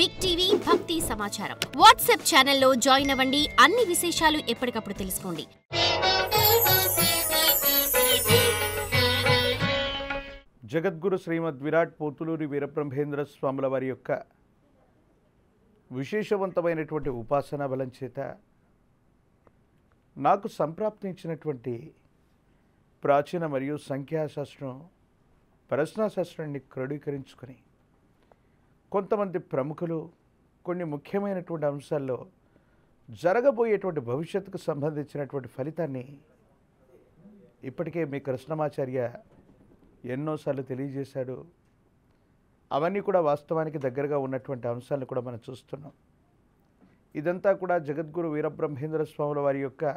Big TV భక్తి సమాచారం WhatsApp ఛానల్లో జాయిన్ అవ్వండి. అన్ని విశేషాలు ఎప్పటికప్పుడు తెలుసుకోండి. జగద్గురు శ్రీమద్ విరాట్ పోతులూరి వీరబ్రహ్మేంద్ర స్వాముల వారి యొక్క విశేషవంతమైనటువంటి ఉపాసనా బలం చేత నాకు సంప్రాప్తించినటువంటి ప్రాచీన మరియు సంఖ్యాశాస్త్రం ప్రశ్నాశాస్త్రాన్ని క్రోడీకరించుకొని కొంతమంది ప్రముఖులు కొన్ని ముఖ్యమైనటువంటి అంశాల్లో జరగబోయేటువంటి భవిష్యత్తుకు సంబంధించినటువంటి ఫలితాన్ని ఇప్పటికే మీ కృష్ణమాచార్య ఎన్నోసార్లు తెలియజేశాడు. అవన్నీ కూడా వాస్తవానికి దగ్గరగా ఉన్నటువంటి అంశాలను కూడా మనం చూస్తున్నాం. ఇదంతా కూడా జగద్గురు వీరబ్రహ్మేంద్ర స్వాముల వారి యొక్క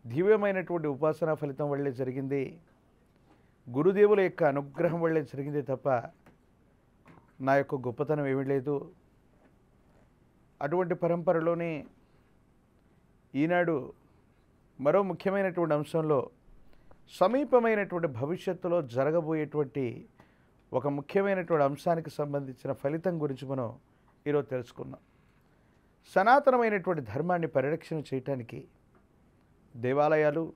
దివ్యమైనటువంటి ఉపాసనా ఫలితం వల్లే జరిగింది. గురుదేవుల యొక్క అనుగ్రహం వల్లే జరిగింది తప్ప నా యొక్క గొప్పతనం ఏమీ లేదు. అటువంటి పరంపరలోనే ఈనాడు మరో ముఖ్యమైనటువంటి అంశంలో సమీపమైనటువంటి భవిష్యత్తులో జరగబోయేటువంటి ఒక ముఖ్యమైనటువంటి అంశానికి సంబంధించిన ఫలితం గురించి మనం ఈరోజు తెలుసుకున్నాం. సనాతనమైనటువంటి ధర్మాన్ని పరిరక్షణ చేయటానికి దేవాలయాలు,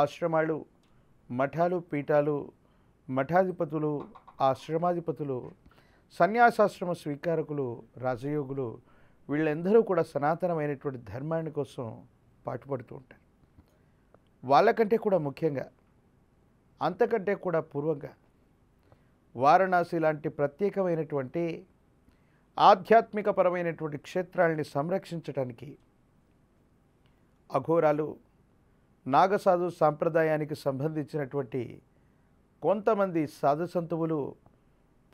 ఆశ్రమాలు, మఠాలు, పీఠాలు, మఠాధిపతులు, ఆశ్రమాధిపతులు, సన్యాసాశ్రమ స్వీకారకులు, రాజయోగులు వీళ్ళందరూ కూడా సనాతనమైనటువంటి ధర్మాన్ని కోసం పాటుపడుతూ ఉంటారు. వాళ్ళకంటే కూడా ముఖ్యంగా, అంతకంటే కూడా పూర్వంగా వారణాసి లాంటి ప్రత్యేకమైనటువంటి ఆధ్యాత్మికపరమైనటువంటి క్షేత్రాలని సంరక్షించడానికి అఘోరాలు, నాగసాధు సాంప్రదాయానికి సంబంధించినటువంటి కొంతమంది సాధుసంతువులు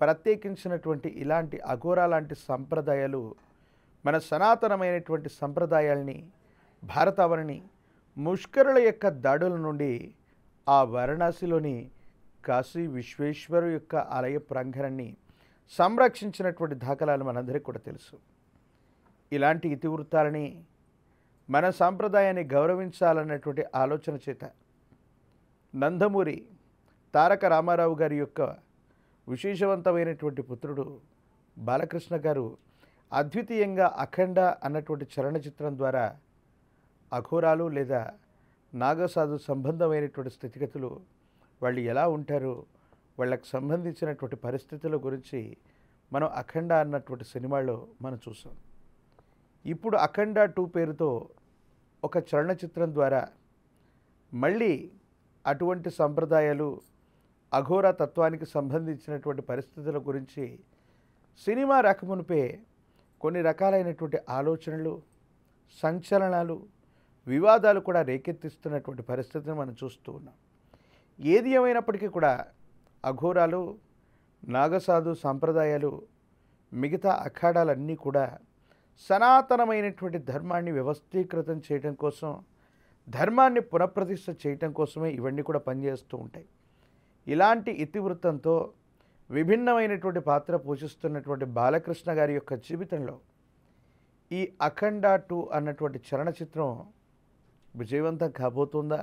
ప్రత్యేకించినటువంటి ఇలాంటి అఘోరా లాంటి సంప్రదాయాలు మన సనాతనమైనటువంటి సంప్రదాయాల్ని, భారతావనిని ముష్కరుల యొక్క దాడుల నుండి ఆ వారణాసిలోని కాశీ విశ్వేశ్వరు యొక్క ఆలయ ప్రాంగణాన్ని సంరక్షించినటువంటి దాఖలాలు మనందరికీ కూడా తెలుసు. ఇలాంటి ఇతివృత్తాలని, మన సాంప్రదాయాన్ని గౌరవించాలన్నటువంటి ఆలోచన చేత నందమూరి తారక రామారావు గారి యొక్క విశేషవంతమైనటువంటి పుత్రుడు బాలకృష్ణ గారు అద్వితీయంగా అఖండ అన్నటువంటి చలనచిత్రం ద్వారా అఘోరాలు లేదా నాగసాధు సంబంధమైనటువంటి స్థితిగతులు, వాళ్ళు ఎలా ఉంటారు, వాళ్ళకు సంబంధించినటువంటి పరిస్థితుల గురించి మనం అఖండ అన్నటువంటి సినిమాలో మనం చూసాం. ఇప్పుడు అఖండ 2 పేరుతో ఒక చలనచిత్రం ద్వారా మళ్ళీ అటువంటి సంప్రదాయాలు, అఘోరా తత్వానికి సంబంధించినటువంటి పరిస్థితుల గురించి సినిమా రాకమునిపే కొన్ని రకాలైనటువంటి ఆలోచనలు, సంచలనాలు, వివాదాలు కూడా రేకెత్తిస్తున్నటువంటి పరిస్థితిని మనం చూస్తూ ఉన్నాం. ఏది ఏమైనప్పటికీ కూడా అఘోరాలు, నాగసాధు సాంప్రదాయాలు, మిగతా అఖాడాలన్నీ కూడా సనాతనమైనటువంటి ధర్మాన్ని వ్యవస్థీకృతం చేయడం కోసం, ధర్మాన్ని పునఃప్రతిష్ఠ చేయటం కోసమే ఇవన్నీ కూడా పనిచేస్తూ ఉంటాయి. ఇలాంటి ఇతివృత్తంతో విభిన్నమైనటువంటి పాత్ర పోషిస్తున్నటువంటి బాలకృష్ణ గారి యొక్క జీవితంలో ఈ అఖండ 2 అన్నటువంటి చలనచిత్రం విజయవంతం కాబోతుందా?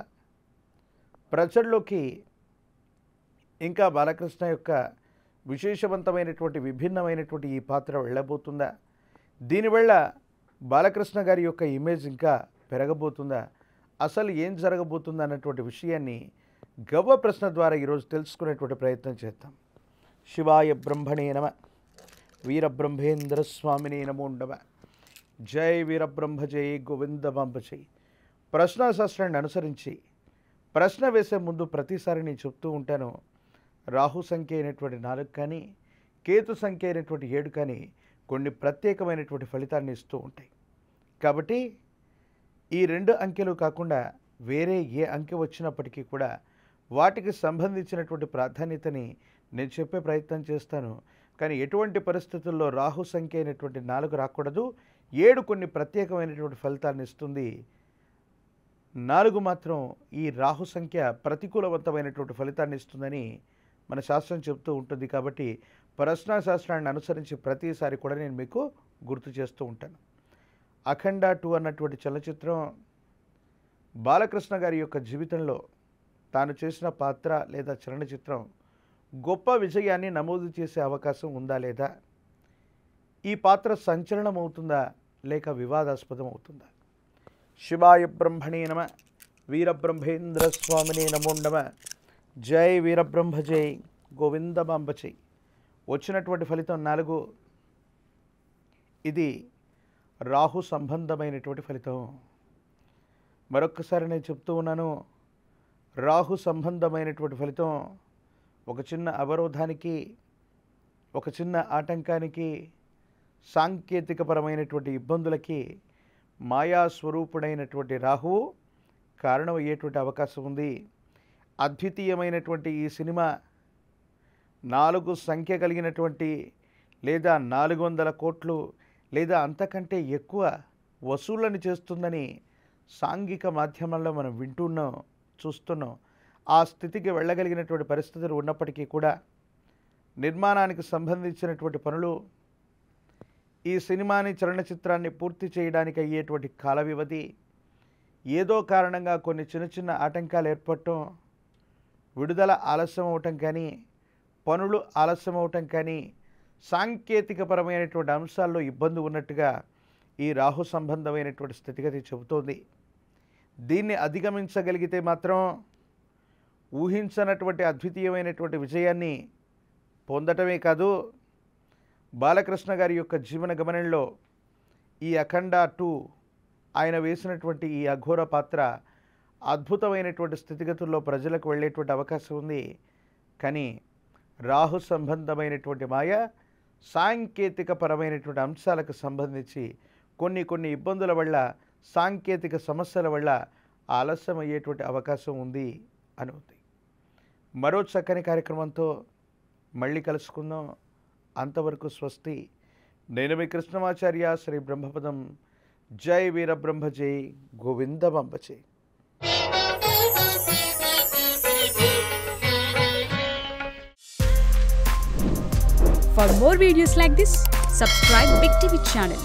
ప్రజల్లోకి ఇంకా బాలకృష్ణ యొక్క విశేషవంతమైనటువంటి విభిన్నమైనటువంటి ఈ పాత్ర వెళ్ళబోతుందా? దీనివల్ల బాలకృష్ణ గారి యొక్క ఇమేజ్ ఇంకా పెరగబోతుందా? అసలు ఏం జరగబోతుందా అన్నటువంటి విషయాన్ని గవ్వ ప్రశ్న ద్వారా ఈరోజు తెలుసుకునేటువంటి ప్రయత్నం చేద్దాం. శివాయ బ్రహ్మణే నమ, వీరబ్రహ్మేంద్ర స్వామినే నమోండవ. జై వీరబ్రహ్మ జై గోవిందమాంబ జై. ప్రశ్నాశాస్త్రాన్ని అనుసరించి ప్రశ్న వేసే ముందు ప్రతిసారి నేను చెప్తూ ఉంటాను, రాహు సంఖ్య అయినటువంటి 4 కానీ, కేతు సంఖ్య అయినటువంటి 7 కానీ కొన్ని ప్రత్యేకమైనటువంటి ఫలితాన్ని ఇస్తూ ఉంటాయి. కాబట్టి ఈ 2 అంకెలు కాకుండా వేరే ఏ అంకె వచ్చినప్పటికీ కూడా వాటికి సంబంధించినటువంటి ప్రాధాన్యతని నేను చెప్పే ప్రయత్నం చేస్తాను. కానీ ఎటువంటి పరిస్థితుల్లో రాహు సంఖ్య అయినటువంటి 4 రాకూడదు. 7 కొన్ని ప్రత్యేకమైనటువంటి ఫలితాన్ని ఇస్తుంది. 4 మాత్రం ఈ రాహు సంఖ్య ప్రతికూలవంతమైనటువంటి ఫలితాన్ని ఇస్తుందని మన శాస్త్రం చెప్తూ ఉంటుంది. కాబట్టి ప్రశ్నాశాస్త్రాన్ని అనుసరించి ప్రతిసారి కూడా నేను మీకు గుర్తు చేస్తూ ఉంటాను. అఖండ 2 అన్నటువంటి చలనచిత్రం బాలకృష్ణ గారి యొక్క జీవితంలో తాను చేసిన పాత్ర లేదా చలనచిత్రం గొప్ప విజయాన్ని నమోదు చేసే అవకాశం ఉందా లేదా? ఈ పాత్ర సంచలనం అవుతుందా లేక వివాదాస్పదం అవుతుందా? శివాయ బ్రహ్మణే నమ, వీరబ్రహ్మేంద్ర స్వామినే నమో నమ, జై వీరబ్రహ్మ జై, గోవిందమాంబ జై. వచ్చినటువంటి ఫలితం 4. ఇది రాహు సంబంధమైనటువంటి ఫలితం. మరొక్కసారి నేను చెప్తూ ఉన్నాను, రాహు సంబంధమైనటువంటి ఫలితం ఒక చిన్న అవరోధానికి, ఒక చిన్న ఆటంకానికి, సాంకేతికపరమైనటువంటి ఇబ్బందులకి మాయా స్వరూపుడైనటువంటి రాహువు కారణమయ్యేటువంటి అవకాశం ఉంది. అద్వితీయమైనటువంటి ఈ సినిమా 4 సంఖ్య కలిగినటువంటి లేదా 400 కోట్లు లేదా అంతకంటే ఎక్కువ వసూళ్లను చేస్తుందని సాంఘిక మాధ్యమాల్లో మనం వింటున్నాం, చూస్తున్నాం. ఆ స్థితికి వెళ్ళగలిగినటువంటి పరిస్థితులు ఉన్నప్పటికీ కూడా నిర్మాణానికి సంబంధించినటువంటి పనులు, ఈ సినిమాని చలనచిత్రాన్ని పూర్తి చేయడానికి అయ్యేటువంటి కాల వ్యవధి, ఏదో కారణంగా కొన్ని చిన్న చిన్న ఆటంకాలు ఏర్పడటం, విడుదల ఆలస్యం అవటం కానీ, పనులు ఆలస్యం అవటం కానీ, సాంకేతికపరమైనటువంటి అంశాల్లో ఇబ్బంది ఉన్నట్టుగా ఈ రాహు సంబంధమైనటువంటి స్థితిగతి చెబుతోంది. దీన్ని అధిగమించగలిగితే మాత్రం ఊహించనటువంటి అద్వితీయమైనటువంటి విజయాన్ని పొందటమే కాదు, బాలకృష్ణ గారి యొక్క జీవన గమనంలో ఈ అఖండ 2 ఆయన వేసినటువంటి ఈ అఘోర పాత్ర అద్భుతమైనటువంటి స్థితిగతుల్లో ప్రజలకు వెళ్ళేటువంటి అవకాశం ఉంది. కానీ రాహు సంబంధమైనటువంటి మాయ సాంకేతిక పరమైనటువంటి అంశాలకు సంబంధించి కొన్ని ఇబ్బందుల వల్ల, సాంకేతిక సమస్యల వల్ల ఆలస్యం అయ్యేటువంటి అవకాశం ఉంది అని ఉంది. మరో చక్కని కార్యక్రమంతో మళ్ళీ కలుసుకుందాం. అంతవరకు స్వస్తి. నేను మీ కృష్ణమాచార్య, శ్రీ బ్రహ్మపదం. జై వీరబ్రహ్మ జై, గోవిందమాంబ జై. For more videos like this, subscribe Big TV channel.